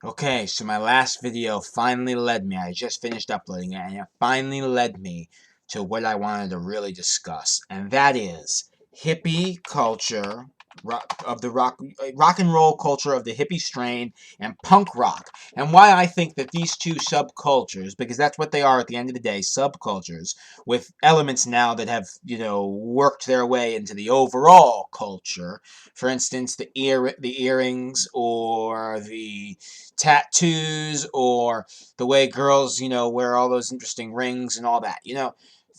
Okay, so my last video finally led me. I just finished uploading it, and it finally led me to what I wanted to really discuss, and that is hippie culture, rock and roll culture of the hippie strain, and punk rock, and why I think that these two subcultures, because that's what they are at the end of the day, subcultures, with elements now that have worked their way into the overall culture. For instance, the earrings or the tattoos or the way girls, wear all those interesting rings and all that.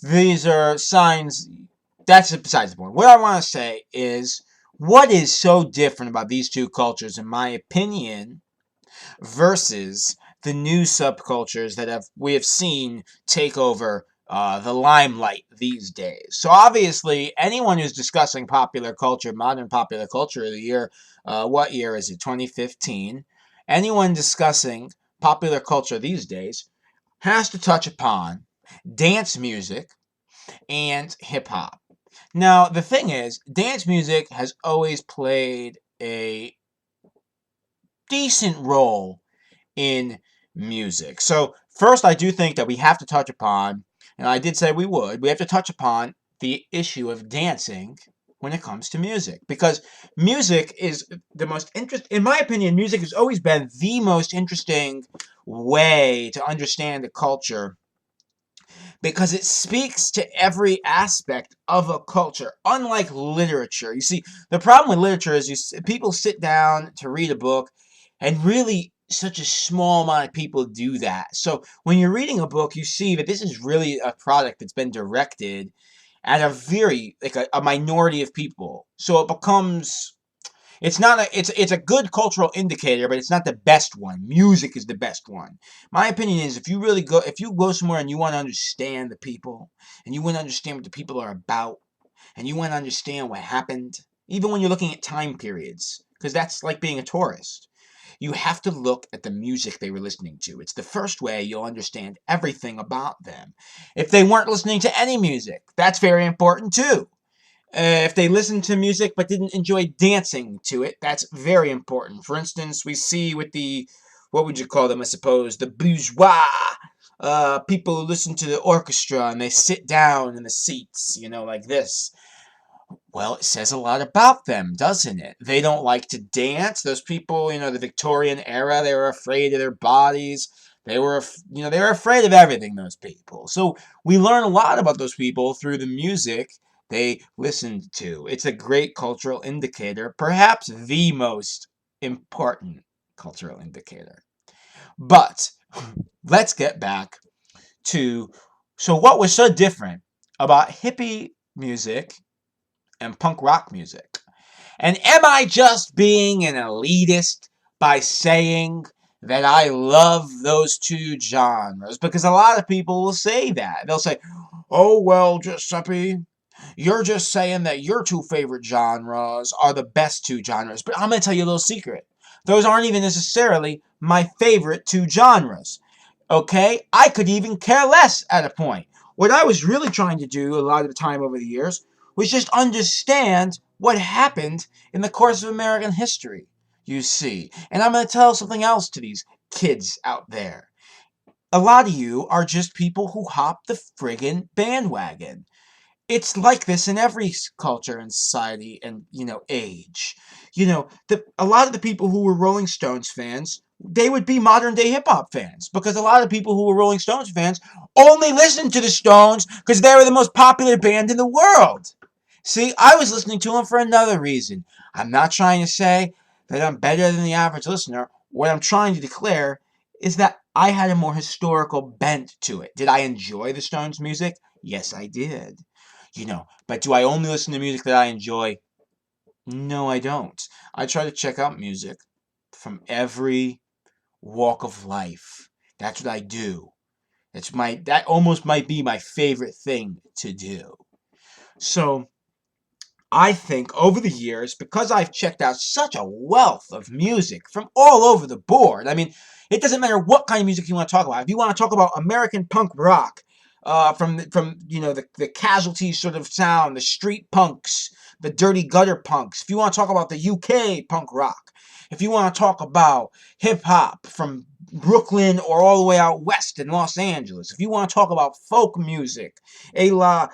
These are signs. That's besides the point. What I want to say is what is so different about these two cultures, in my opinion, versus the new subcultures that we have seen take over the limelight these days. So obviously, anyone who's discussing popular culture, modern popular culture of the year, what year is it? 2015. Anyone discussing popular culture these days has to touch upon dance music and hip hop. Now, the thing is, dance music has always played a decent role in music. So first, I do think that we have to touch upon, and I did say we have to touch upon the issue of dancing when it comes to music. Because music is the most interesting, in my opinion, music has always been the most interesting way to understand the culture because it speaks to every aspect of a culture, unlike literature. You see, the problem with literature is people sit down to read a book, and really such a small amount of people do that. So when you're reading a book, you see that this is really a product that's been directed at a very, like a minority of people. So it becomes it's a good cultural indicator, but it's not the best one. Music is the best one. My opinion is if you go somewhere and you want to understand the people, and you want to understand what the people are about, and you want to understand what happened, even when you're looking at time periods, because that's like being a tourist. You have to look at the music they were listening to. It's the first way you'll understand everything about them. If they weren't listening to any music, that's very important too. If they listened to music but didn't enjoy dancing to it, that's very important. For instance, we see with what would you call them, I suppose, the bourgeois people who listen to the orchestra and they sit down in the seats, like this. Well, it says a lot about them, doesn't it? They don't like to dance. Those people, the Victorian era, they were afraid of their bodies. They were afraid of everything, those people. So we learn a lot about those people through the music they listened to. It's a great cultural indicator, perhaps the most important cultural indicator. But let's get back to what was so different about hippie music and punk rock music. And am I just being an elitist by saying that I love those two genres? Because a lot of people will say that. They'll say, oh, well, Giuseppe, you're just saying that your two favorite genres are the best two genres. But I'm going to tell you a little secret. Those aren't even necessarily my favorite two genres. Okay? I could even care less at a point. What I was really trying to do a lot of the time over the years was just understand what happened in the course of American history, you see. And I'm going to tell something else to these kids out there. A lot of you are just people who hop the friggin' bandwagon. It's like this in every culture and society and, age. A lot of the people who were Rolling Stones fans, they would be modern day hip hop fans because a lot of people who were Rolling Stones fans only listened to the Stones because they were the most popular band in the world. See, I was listening to them for another reason. I'm not trying to say that I'm better than the average listener. What I'm trying to declare is that I had a more historical bent to it. Did I enjoy the Stones' music? Yes, I did. But do I only listen to music that I enjoy? No, I don't. I try to check out music from every walk of life. That's what I do. That almost might be my favorite thing to do. So, I think over the years, because I've checked out such a wealth of music from all over the board, I mean, it doesn't matter what kind of music you want to talk about. If you want to talk about American punk rock, from the casualty sort of sound, the street punks, the dirty gutter punks. If you want to talk about the UK punk rock, if you want to talk about hip hop from Brooklyn or all the way out west in Los Angeles, if you want to talk about folk music, a la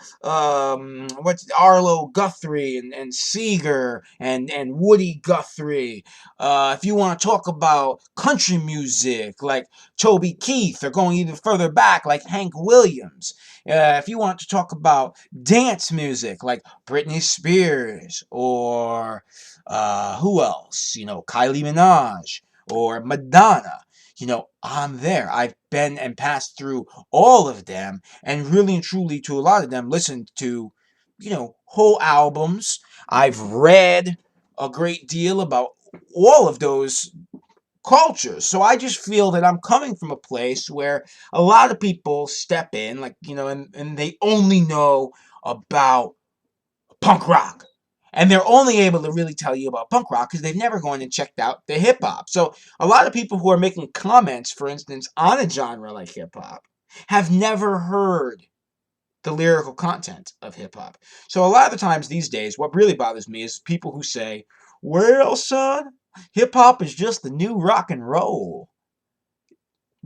what's Arlo Guthrie and Seeger and Woody Guthrie. If you want to talk about country music like Toby Keith, or going even further back like Hank Williams. If you want to talk about dance music like Britney Spears or who else? Kylie Minaj or Madonna. I'm there. I've been and passed through all of them, and really and truly, to a lot of them, listened to, whole albums. I've read a great deal about all of those cultures. So I just feel that I'm coming from a place where a lot of people step in, like, and they only know about punk rock. And they're only able to really tell you about punk rock because they've never gone and checked out the hip hop. So a lot of people who are making comments, for instance, on a genre like hip hop, have never heard the lyrical content of hip hop. So a lot of the times these days, what really bothers me is people who say, well, son, hip hop is just the new rock and roll.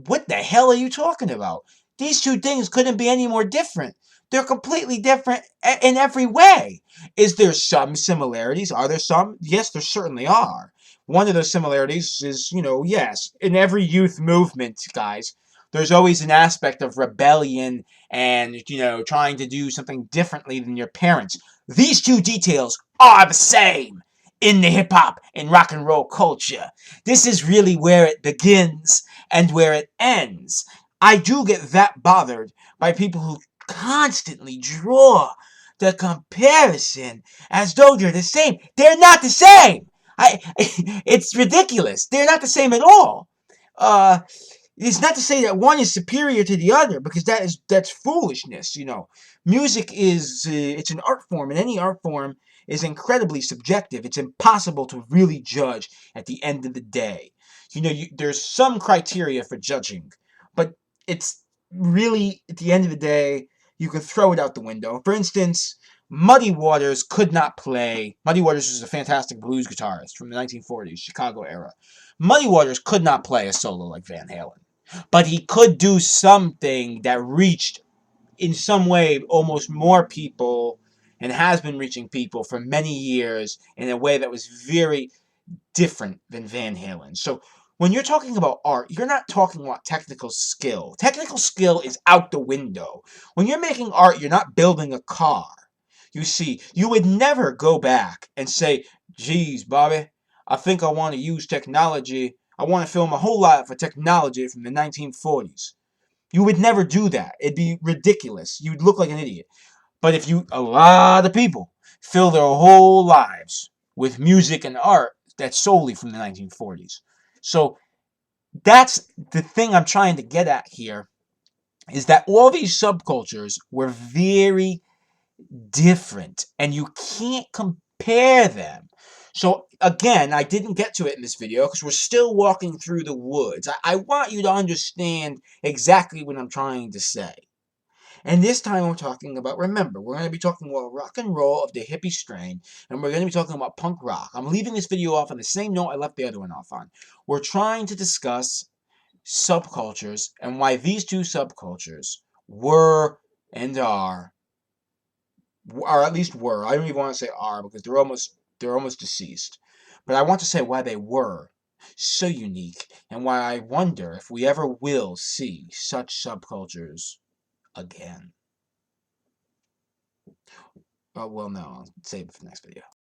What the hell are you talking about? These two things couldn't be any more different. They're completely different in every way. Is there some similarities? Are there some? Yes, there certainly are. One of those similarities is, yes, in every youth movement, guys, there's always an aspect of rebellion and, trying to do something differently than your parents. These two details are the same in the hip hop and rock and roll culture. This is really where it begins and where it ends. I do get that bothered by people who constantly draw the comparison as though they're the same. They're not the same. It's ridiculous. They're not the same at all. It's not to say that one is superior to the other, because that's foolishness. Music is it's an art form, and any art form is incredibly subjective. It's impossible to really judge at the end of the day. There's some criteria for judging, but it's really, at the end of the day, you can throw it out the window. For instance, Muddy Waters could not play. Muddy Waters was a fantastic blues guitarist from the 1940s, Chicago era. Muddy Waters could not play a solo like Van Halen, but he could do something that reached, in some way, almost more people, and has been reaching people for many years in a way that was very different than Van Halen. So when you're talking about art, you're not talking about technical skill. Technical skill is out the window. When you're making art, you're not building a car. You see, you would never go back and say, geez, Bobby, I think I want to use technology. I want to film a whole lot for technology from the 1940s. You would never do that. It'd be ridiculous. You'd look like an idiot. But if a lot of people fill their whole lives with music and art that's solely from the 1940s. So that's the thing I'm trying to get at here, is that all these subcultures were very different, and you can't compare them. So again, I didn't get to it in this video because we're still walking through the woods. I want you to understand exactly what I'm trying to say. And this time we're talking about, remember, we're going to be talking about rock and roll of the hippie strain, and we're going to be talking about punk rock. I'm leaving this video off on the same note I left the other one off on. We're trying to discuss subcultures and why these two subcultures were and are, or at least were. I don't even want to say are, because they're almost deceased. But I want to say why they were so unique, and why I wonder if we ever will see such subcultures again. Oh, well, no, I'll save it for the next video.